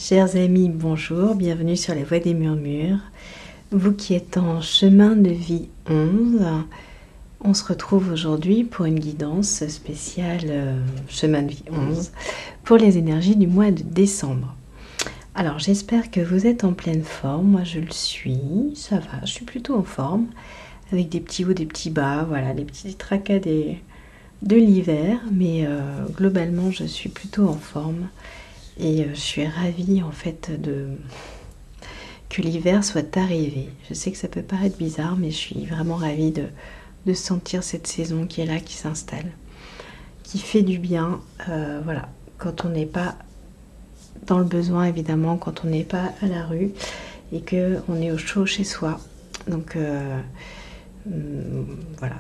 Chers amis, bonjour, bienvenue sur les Voix des Murmures. Vous qui êtes en chemin de vie 11, on se retrouve aujourd'hui pour une guidance spéciale chemin de vie 11 pour les énergies du mois de décembre. Alors j'espère que vous êtes en pleine forme, moi je le suis, ça va, je suis plutôt en forme, avec des petits hauts, des petits bas, voilà, les petits tracas de l'hiver, mais globalement je suis plutôt en forme. Et je suis ravie en fait que l'hiver soit arrivé. Je sais que ça peut paraître bizarre, mais je suis vraiment ravie de sentir cette saison qui est là, qui s'installe, qui fait du bien. Voilà, quand on n'est pas dans le besoin, évidemment, quand on n'est pas à la rue et qu'on est au chaud chez soi. Donc voilà,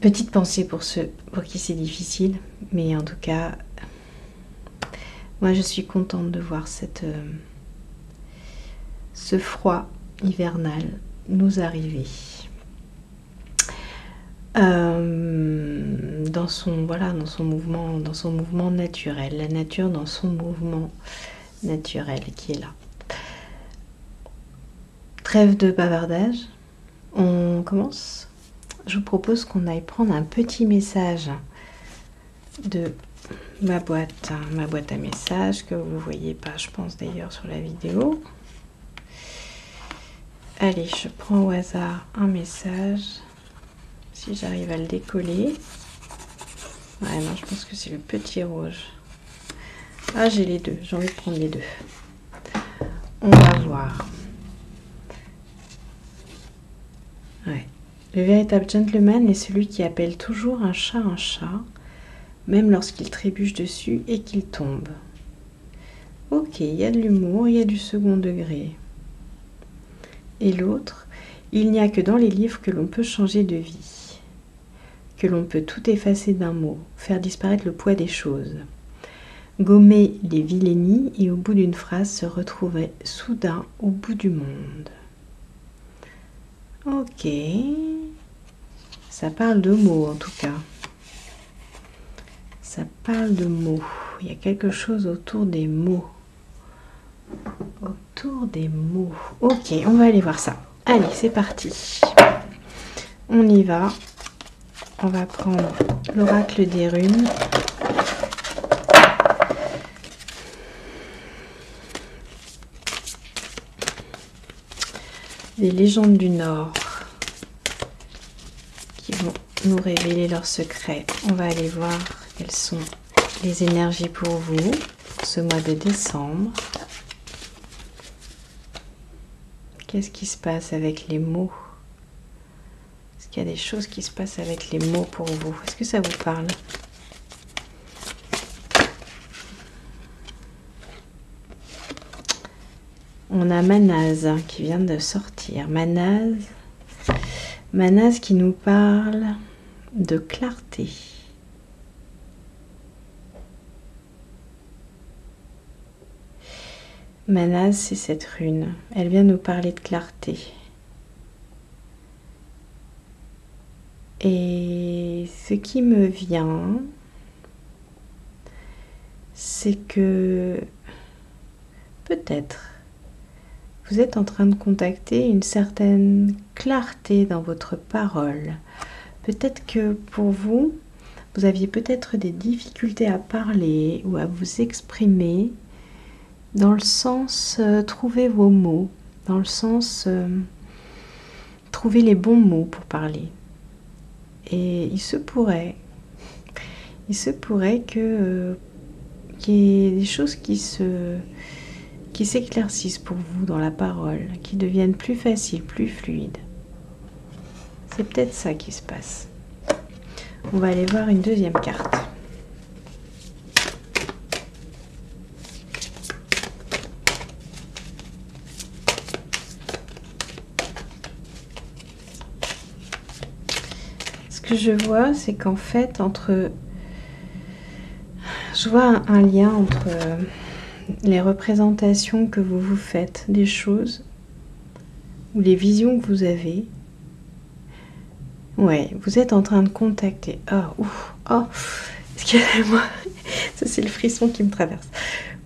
petite pensée pour ceux pour qui c'est difficile, mais en tout cas... Moi, je suis contente de voir ce froid hivernal nous arriver. Dans son mouvement naturel, la nature dans son mouvement naturel qui est là. Trêve de bavardage, on commence. Je vous propose qu'on aille prendre un petit message de ma boîte à messages que vous ne voyez pas, je pense d'ailleurs sur la vidéo. Allez, je prends au hasard un message, si j'arrive à le décoller. Ouais, non, je pense que c'est le petit rouge. Ah, j'ai les deux, j'ai envie de prendre les deux. On va voir. Ouais. Le véritable gentleman est celui qui appelle toujours un chat, même lorsqu'il trébuche dessus et qu'il tombe. Ok, il y a de l'humour, il y a du second degré. Et l'autre, il n'y a que dans les livres que l'on peut changer de vie, que l'on peut tout effacer d'un mot, faire disparaître le poids des choses, gommer les vilainies et au bout d'une phrase se retrouver soudain au bout du monde. Ok, ça parle de mots en tout cas. Ça parle de mots. Il y a quelque chose autour des mots. Autour des mots. Ok, on va aller voir ça. Allez, c'est parti. On y va. On va prendre l'oracle des runes. Les légendes du Nord qui vont nous révéler leurs secrets. On va aller voir quelles sont les énergies pour vous pour ce mois de décembre. Qu'est-ce qui se passe avec les mots? Est-ce qu'il y a des choses qui se passent avec les mots pour vous? Est-ce que ça vous parle? On a Manaz qui vient de sortir. Manaz qui nous parle de clarté. Manaz, c'est cette rune. Elle vient nous parler de clarté. Et ce qui me vient, c'est que peut-être vous êtes en train de contacter une certaine clarté dans votre parole. Peut-être que pour vous, vous aviez peut-être des difficultés à parler ou à vous exprimer dans le sens trouver vos mots, dans le sens trouver les bons mots pour parler. Et il se pourrait que qu'il y ait des choses qui s'éclaircissent pour vous dans la parole, qui deviennent plus faciles, plus fluides. C'est peut-être ça qui se passe. On va aller voir une deuxième carte. Ce que je vois, c'est qu'en fait, je vois un lien entre les représentations que vous vous faites des choses ou les visions que vous avez. Ouais, vous êtes en train de contacter. Oh, excusez-moi, ça c'est le frisson qui me traverse.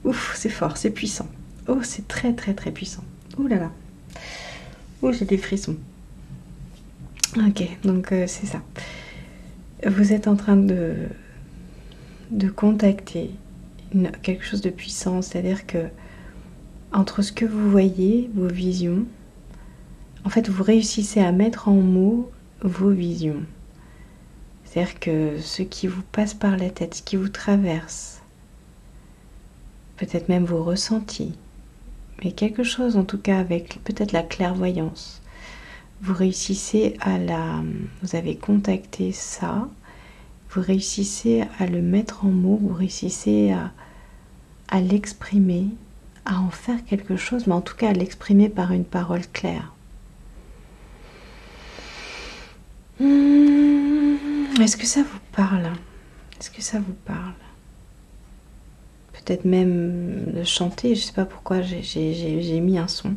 Ouf, c'est fort, c'est puissant. Oh, c'est très très très puissant. Ouh là là. Oh, j'ai des frissons. Ok, donc c'est ça. Vous êtes en train de contacter quelque chose de puissant, c'est-à-dire que entre ce que vous voyez, vos visions, en fait, vous réussissez à mettre en mots vos visions. C'est-à-dire que ce qui vous passe par la tête, ce qui vous traverse, peut-être même vos ressentis, mais quelque chose en tout cas avec peut-être la clairvoyance, vous réussissez vous avez contacté ça, vous réussissez à le mettre en mots, vous réussissez à l'exprimer, à en faire quelque chose, mais en tout cas à l'exprimer par une parole claire. Est-ce que ça vous parle? Est-ce que ça vous parle? Peut-être même de chanter, je ne sais pas pourquoi j'ai mis un son.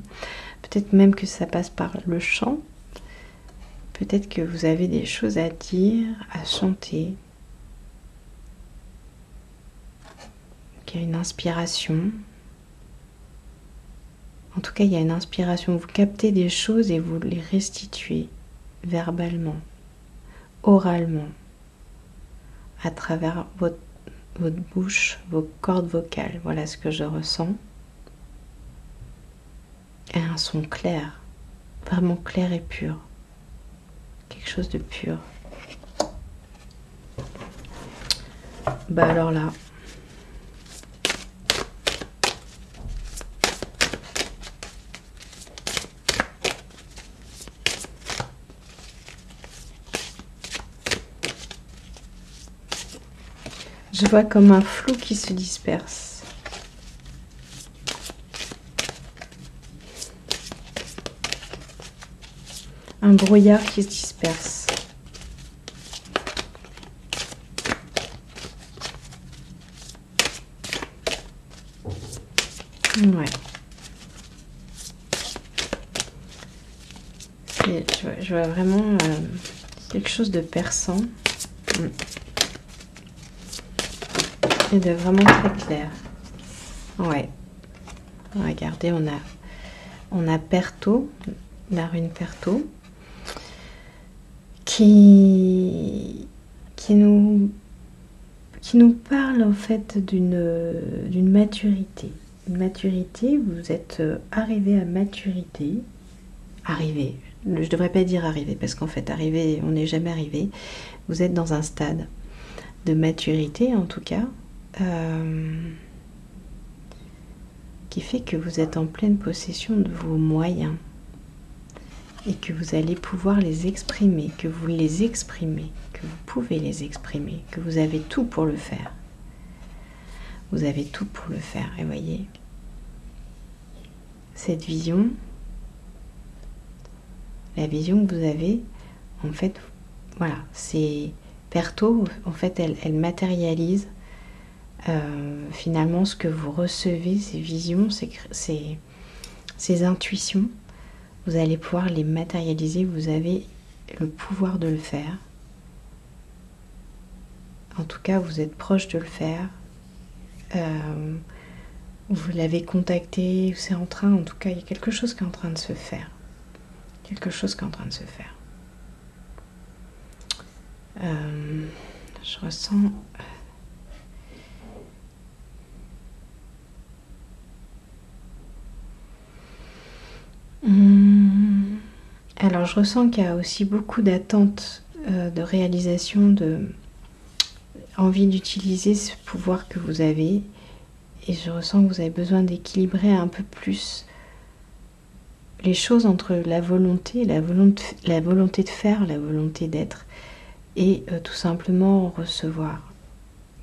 Peut-être même que ça passe par le chant. Peut-être que vous avez des choses à dire, à chanter. Qu'il y a une inspiration. En tout cas, il y a une inspiration. Vous captez des choses et vous les restituez verbalement, oralement, à travers votre bouche, vos cordes vocales. Voilà ce que je ressens. Et un son clair, vraiment clair et pur. Quelque chose de pur. Bah alors là, je vois comme un flou qui se disperse. Un brouillard qui se disperse. Ouais. Je vois vraiment quelque chose de perçant. Et de vraiment très clair. Ouais. Regardez, on a Perto, la rune Perto, qui nous parle en fait d'une maturité. Une maturité, vous êtes arrivé à maturité. Arrivé. Je devrais pas dire arrivé, parce qu'en fait, arrivé, on n'est jamais arrivé. Vous êtes dans un stade de maturité, en tout cas, qui fait que vous êtes en pleine possession de vos moyens et que vous allez pouvoir les exprimer, que vous les exprimez, que vous pouvez les exprimer, que vous avez tout pour le faire. Vous avez tout pour le faire. Et voyez, cette vision, la vision que vous avez, en fait, voilà, c'est Perto, en fait, elle matérialise finalement ce que vous recevez, ces visions, ces intuitions. Vous allez pouvoir les matérialiser, vous avez le pouvoir de le faire. En tout cas, vous êtes proche de le faire. Vous l'avez contacté, c'est en train, en tout cas, il y a quelque chose qui est en train de se faire. Quelque chose qui est en train de se faire. Je ressens... Alors, je ressens qu'il y a aussi beaucoup d'attentes, de réalisation, de envie d'utiliser ce pouvoir que vous avez. Et je ressens que vous avez besoin d'équilibrer un peu plus les choses entre la volonté de faire, la volonté d'être, et tout simplement recevoir.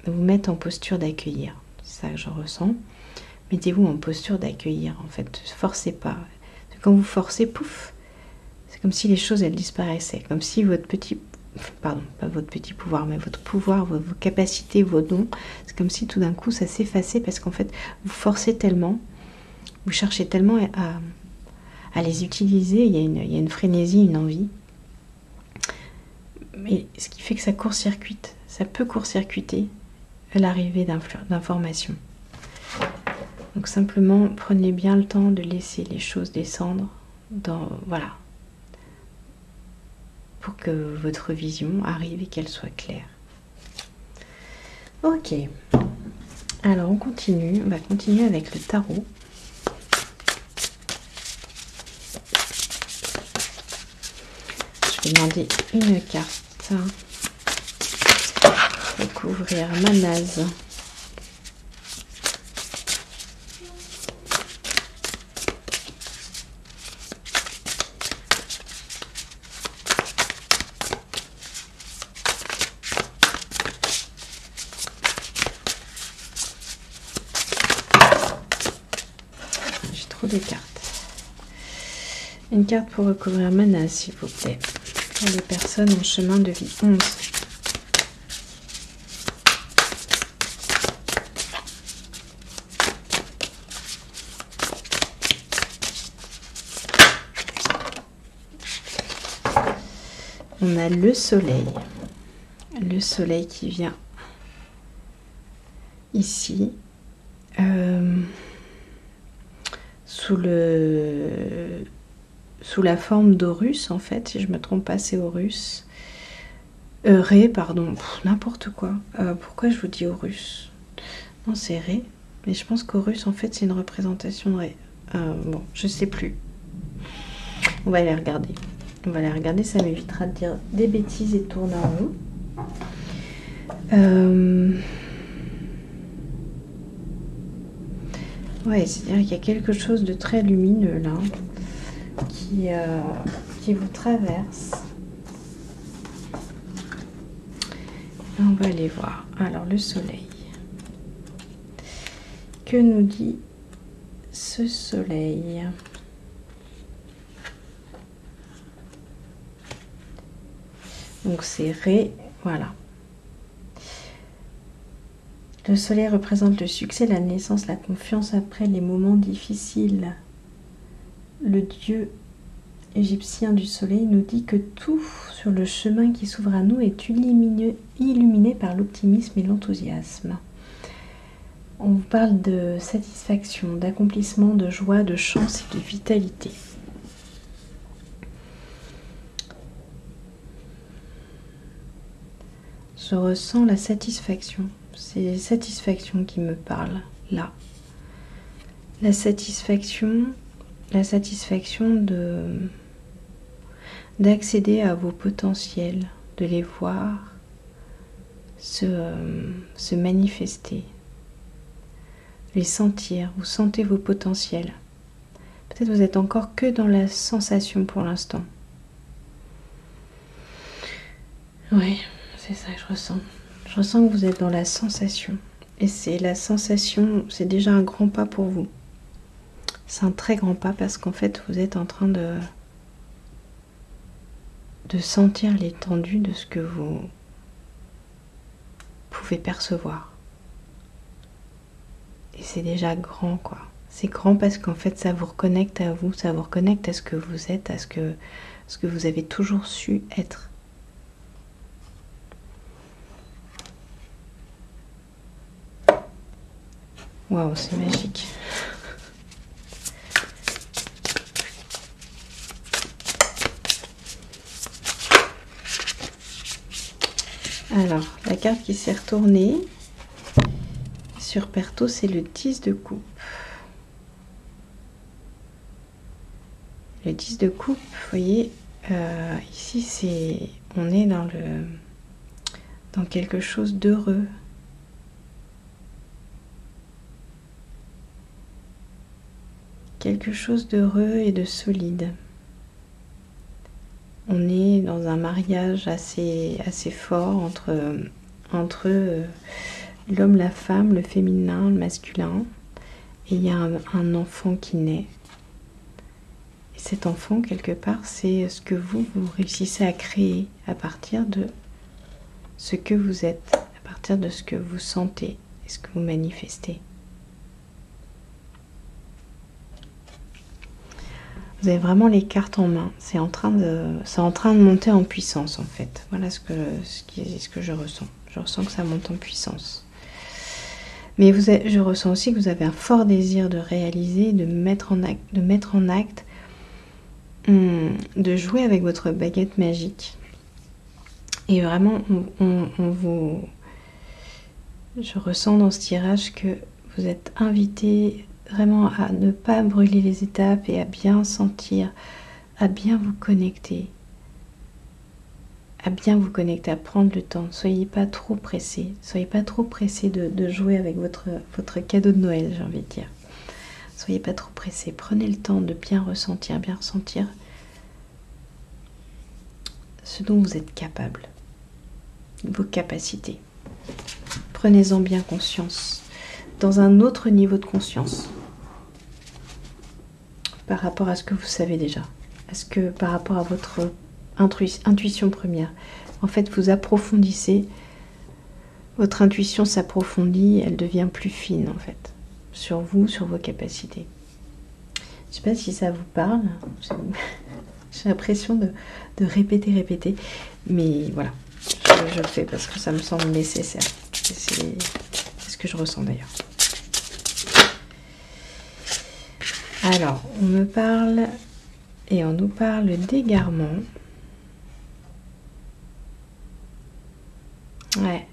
Vous mettre en posture d'accueillir. C'est ça que je ressens. Mettez-vous en posture d'accueillir, en fait. Ne forcez pas. Quand vous forcez, pouf, c'est comme si les choses, elles disparaissaient. Comme si votre petit... Pardon, pas votre petit pouvoir, mais votre pouvoir, vos capacités, vos dons, c'est comme si tout d'un coup, ça s'effaçait parce qu'en fait, vous forcez tellement, vous cherchez tellement à les utiliser, il y a une frénésie, une envie. Mais ce qui fait que ça court-circuite, ça peut court-circuiter l'arrivée d'informations. Donc simplement, prenez bien le temps de laisser les choses descendre voilà, pour que votre vision arrive et qu'elle soit claire. Ok, alors on va continuer avec le tarot. Je vais demander une carte pour couvrir ma nase. J'ai trop de cartes. Une carte pour recouvrir ma nase, s'il vous plaît. Pour les personnes en chemin de vie 11. On a le soleil qui vient ici, sous la forme d'Horus, en fait, si je me trompe pas, c'est Horus. Ré, pardon, n'importe quoi. Pourquoi je vous dis Horus? Non, c'est Ré, mais je pense qu'Horus, en fait, c'est une représentation de Ré. Bon, je sais plus. On va aller regarder. Ça m'évitera de dire des bêtises et de tourner en rond. Ouais, c'est-à-dire qu'il y a quelque chose de très lumineux là, qui vous traverse. On va aller voir. Alors, le soleil. Que nous dit ce soleil? Donc c'est Ré, voilà. Le soleil représente le succès, la naissance, la confiance après les moments difficiles. Le dieu égyptien du soleil nous dit que tout sur le chemin qui s'ouvre à nous est illuminé par l'optimisme et l'enthousiasme. On vous parle de satisfaction, d'accomplissement, de joie, de chance et de vitalité. Je ressens la satisfaction. C'est satisfaction qui me parle là. La satisfaction d'accéder à vos potentiels, de les voir se manifester, les sentir. Vous sentez vos potentiels. Peut-être vous êtes encore que dans la sensation pour l'instant. Oui, c'est ça que je ressens. Je ressens que vous êtes dans la sensation. Et c'est la sensation, c'est déjà un grand pas pour vous. C'est un très grand pas parce qu'en fait, vous êtes en train de sentir l'étendue de ce que vous pouvez percevoir. Et c'est déjà grand, quoi. C'est grand parce qu'en fait, ça vous reconnecte à vous, ça vous reconnecte à ce que vous êtes, à ce que vous avez toujours su être. Waouh, c'est magique. Alors, la carte qui s'est retournée sur Perto, c'est le 10 de coupe. Le 10 de coupe, vous voyez, ici, on est dans quelque chose d'heureux. Quelque chose d'heureux et de solide. On est dans un mariage assez fort entre l'homme, la femme, le féminin, le masculin. Et il y a un enfant qui naît. Et cet enfant, quelque part, c'est ce que vous réussissez à créer à partir de ce que vous êtes, à partir de ce que vous sentez et ce que vous manifestez. Vous avez vraiment les cartes en main. C'est en train de monter en puissance en fait. Voilà ce que je ressens. Je ressens que ça monte en puissance. Mais je ressens aussi que vous avez un fort désir de réaliser, de mettre en acte, de jouer avec votre baguette magique. Et vraiment, je ressens dans ce tirage que vous êtes invité vraiment à ne pas brûler les étapes et à bien sentir, à bien vous connecter. À prendre le temps. Soyez pas trop pressés. Soyez pas trop pressés de jouer avec votre cadeau de Noël, j'ai envie de dire. Soyez pas trop pressés. Prenez le temps de bien ressentir ce dont vous êtes capable. Vos capacités. Prenez-en bien conscience. Dans un autre niveau de conscience. Par rapport à ce que vous savez déjà. Par rapport à votre intuition première. En fait, vous approfondissez, votre intuition s'approfondit, elle devient plus fine en fait, sur vous, sur vos capacités. Je sais pas si ça vous parle, j'ai l'impression de répéter, mais voilà, je le fais parce que ça me semble nécessaire. C'est ce que je ressens d'ailleurs. Alors, on me parle et on nous parle d'égarement. Ouais.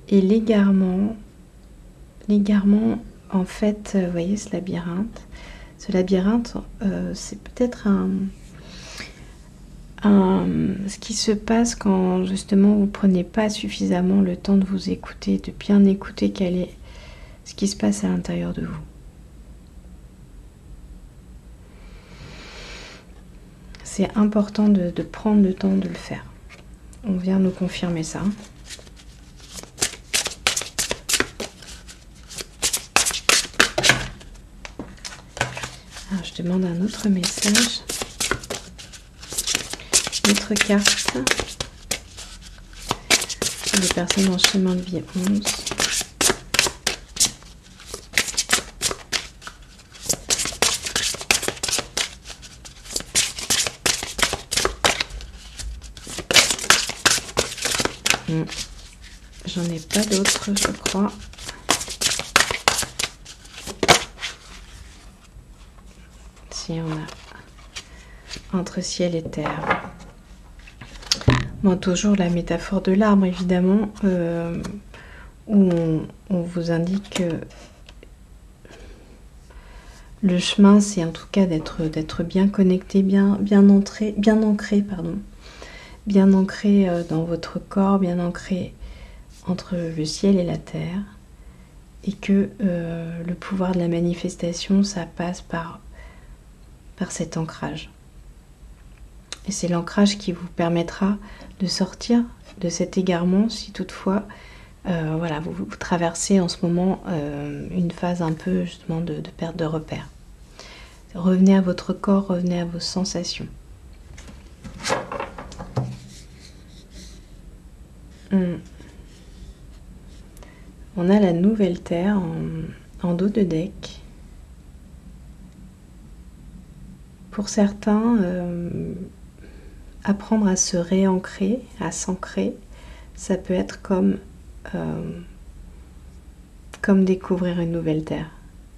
Et l'égarement, en fait, vous voyez ce labyrinthe, c'est peut-être ce qui se passe quand justement vous prenez pas suffisamment le temps de vous écouter, de bien écouter quel est ce qui se passe à l'intérieur de vous. C'est important de prendre le temps de le faire. On vient nous confirmer ça. Alors, je demande un autre message. Une autre carte. Pour les personnes en chemin de vie 11. J'en ai pas d'autres, je crois. Si on a entre ciel et terre. Bon, toujours la métaphore de l'arbre, évidemment, où on vous indique que le chemin, c'est en tout cas d'être bien connecté, bien ancré, bien ancré dans votre corps, bien ancré entre le ciel et la terre, et que le pouvoir de la manifestation, ça passe par cet ancrage. Et c'est l'ancrage qui vous permettra de sortir de cet égarement si toutefois voilà, vous traversez en ce moment une phase un peu justement de perte de repère. Revenez à votre corps, revenez à vos sensations. On a la nouvelle terre en dos de deck. Pour certains, apprendre à se réancrer, à s'ancrer, ça peut être comme découvrir une nouvelle terre.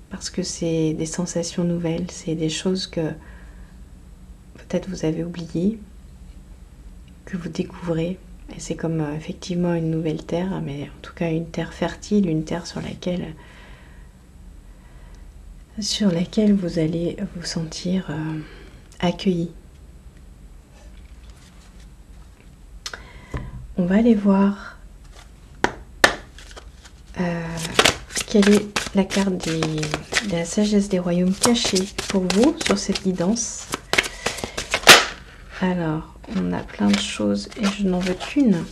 Parce que c'est des sensations nouvelles, c'est des choses que peut-être vous avez oubliées, que vous découvrez. Et c'est comme effectivement une nouvelle terre, mais en tout cas une terre fertile, une terre sur laquelle vous allez vous sentir accueilli. On va aller voir quelle est la carte de la sagesse des royaumes cachés pour vous sur cette guidance. Alors, on a plein de choses et je n'en veux qu'une.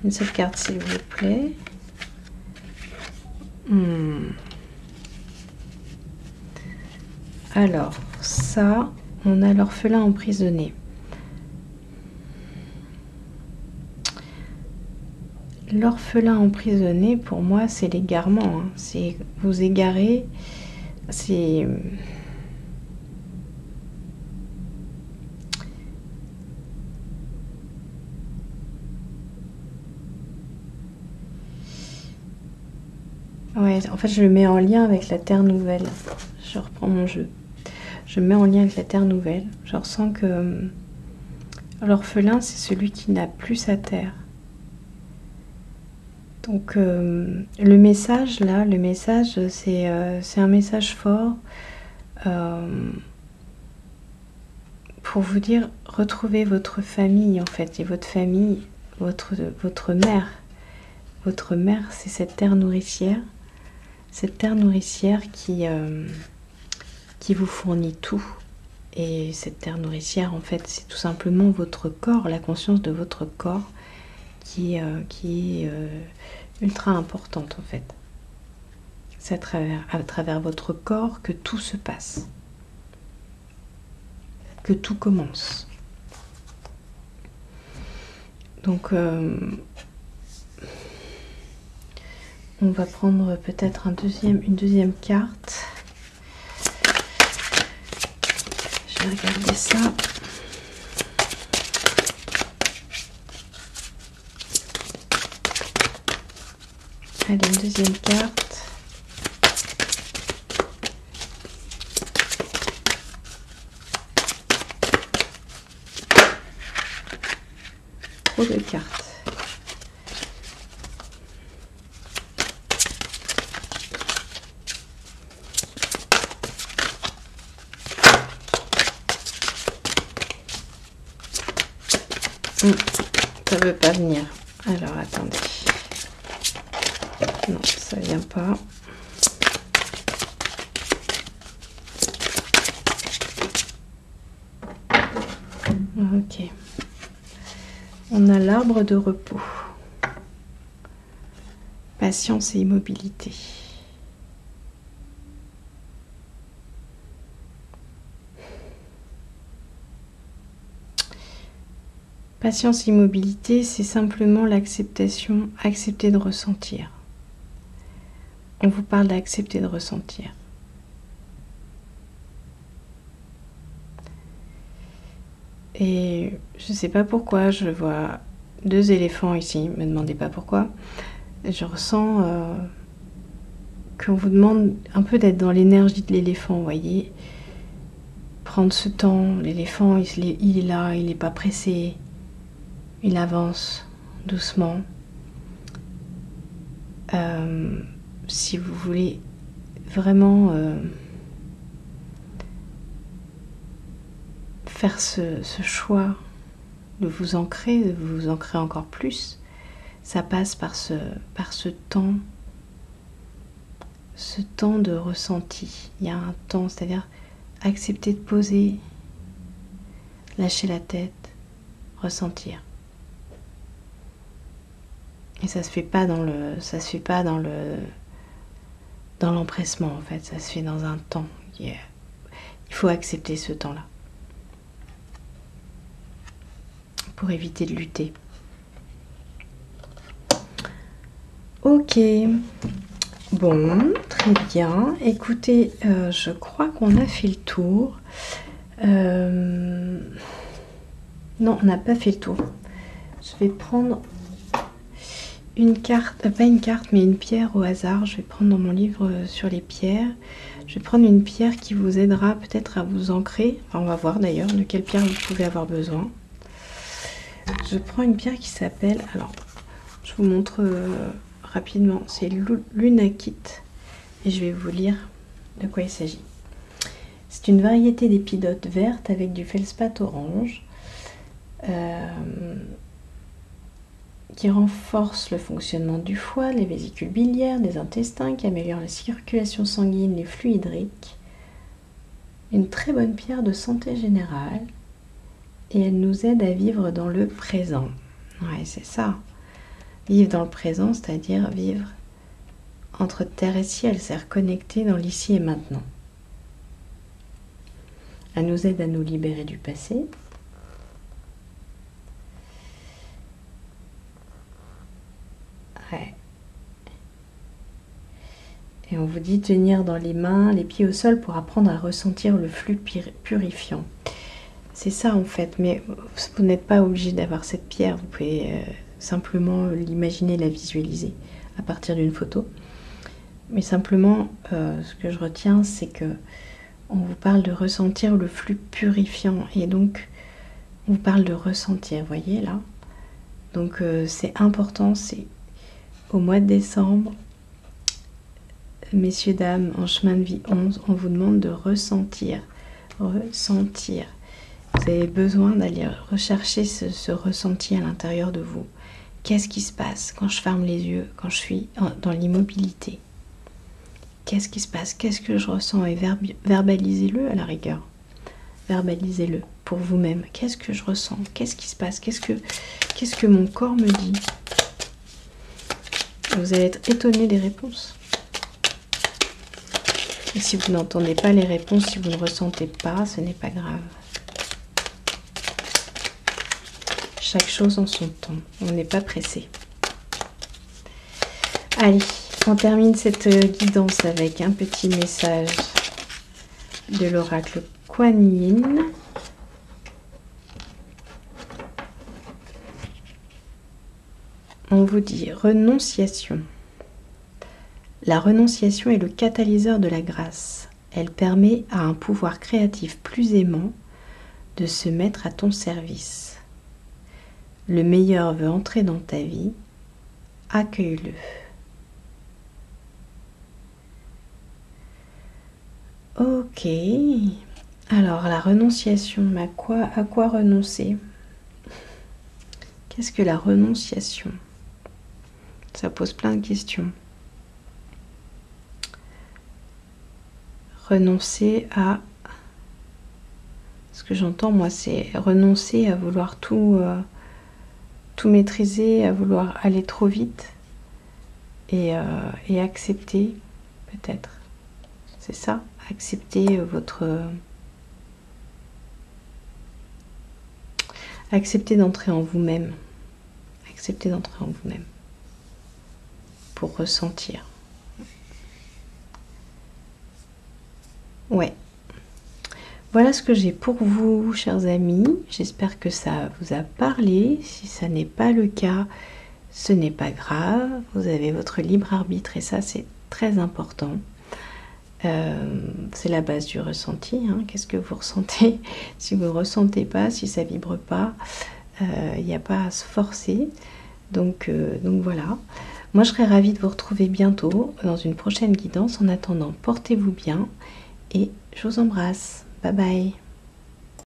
Une seule carte, s'il vous plaît. Alors, ça, on a l'orphelin emprisonné. L'orphelin emprisonné, pour moi, c'est l'égarement. Hein. C'est vous égarer, c'est... Ouais, en fait, je le mets en lien avec la Terre Nouvelle. Je reprends mon jeu. Je le mets en lien avec la Terre Nouvelle. Je ressens que l'orphelin, c'est celui qui n'a plus sa terre. Donc, le message, là, le message, c'est un message fort pour vous dire, retrouvez votre famille, en fait. Et votre famille, votre mère. Votre mère, c'est cette terre nourricière. Cette terre nourricière qui vous fournit tout. Et cette terre nourricière, en fait, c'est tout simplement votre corps, la conscience de votre corps qui est ultra importante, en fait. C'est à travers votre corps que tout se passe, que tout commence. Donc, on va prendre peut-être une deuxième carte. Je vais regarder ça. Allez, une deuxième carte. Trop de cartes. Ça veut pas venir. Alors, attendez. Non, ça vient pas. Ok. On a l'arbre de repos. Patience et immobilité. Patience, immobilité, c'est simplement l'acceptation, accepter de ressentir. On vous parle d'accepter de ressentir. Et je ne sais pas pourquoi, je vois 2 éléphants ici, ne me demandez pas pourquoi. Je ressens qu'on vous demande un peu d'être dans l'énergie de l'éléphant, vous voyez. Prendre ce temps, l'éléphant il est là, il n'est pas pressé. Il avance doucement. Si vous voulez vraiment faire ce choix de vous ancrer encore plus, ça passe par ce temps de ressenti. Il y a un temps, c'est-à-dire accepter de poser, lâcher la tête, ressentir. Et ça se fait pas dans l'empressement, en fait, ça se fait dans un temps. Il faut accepter ce temps-là pour éviter de lutter. Ok, bon, très bien. Écoutez, je crois qu'on a fait le tour. Non, on n'a pas fait le tour. Je vais prendre une carte, pas une carte, mais une pierre au hasard. Je vais prendre dans mon livre sur les pierres. Je vais prendre une pierre qui vous aidera peut-être à vous ancrer. Enfin, on va voir d'ailleurs de quelle pierre vous pouvez avoir besoin. Je prends une pierre qui s'appelle, alors je vous montre rapidement, c'est l'unakite et je vais vous lire de quoi il s'agit. C'est une variété d'épidote verte avec du feldspath orange qui renforce le fonctionnement du foie, les vésicules biliaires, des intestins, qui améliore la circulation sanguine, les flux hydriques. Une très bonne pierre de santé générale. Et elle nous aide à vivre dans le présent. Ouais, c'est ça. Vivre dans le présent, c'est-à-dire vivre entre terre et ciel, c'est-à-dire connecter dans l'ici et maintenant. Elle nous aide à nous libérer du passé. Ouais. Et on vous dit tenir dans les mains, les pieds au sol pour apprendre à ressentir le flux purifiant. C'est ça en fait, mais vous n'êtes pas obligé d'avoir cette pierre, vous pouvez simplement l'imaginer, la visualiser à partir d'une photo. Mais simplement, ce que je retiens, c'est que on vous parle de ressentir le flux purifiant. Et donc, on vous parle de ressentir, vous voyez là. Donc, c'est important, c'est au mois de décembre, messieurs, dames, en chemin de vie 11, on vous demande de ressentir. Ressentir. Vous avez besoin d'aller rechercher ce ressenti à l'intérieur de vous. Qu'est-ce qui se passe quand je ferme les yeux, quand je suis dans l'immobilité? Qu'est-ce qui se passe? Qu'est-ce que je ressens? Et verbalisez-le à la rigueur. Verbalisez-le pour vous-même. Qu'est-ce que je ressens? Qu'est-ce qui se passe? Qu'est-ce que mon corps me dit? Vous allez être étonné des réponses. Et si vous n'entendez pas les réponses, si vous ne ressentez pas, ce n'est pas grave. Chaque chose en son temps. On n'est pas pressé. Allez. On termine cette guidance avec un petit message de l'oracle Kuan Yin. On vous dit renonciation. La renonciation est le catalyseur de la grâce. Elle permet à un pouvoir créatif plus aimant de se mettre à ton service. Le meilleur veut entrer dans ta vie. Accueille-le. Ok, alors la renonciation, mais à quoi renoncer? Qu'est-ce que la renonciation? Ça pose plein de questions. Renoncer à... Ce que j'entends moi, c'est renoncer à vouloir tout maîtriser, à vouloir aller trop vite et accepter peut-être. C'est ça? Accepter accepter d'entrer en vous-même. Accepter d'entrer en vous-même. Pour ressentir. Ouais. Voilà ce que j'ai pour vous, chers amis. J'espère que ça vous a parlé. Si ça n'est pas le cas, ce n'est pas grave. Vous avez votre libre arbitre et ça, c'est très important. C'est la base du ressenti, hein. Qu'est-ce que vous ressentez? Si vous ne ressentez pas, si ça vibre pas, il n'y a pas à se forcer. Donc voilà. Moi, je serais ravie de vous retrouver bientôt dans une prochaine guidance. En attendant, portez-vous bien et je vous embrasse. Bye bye.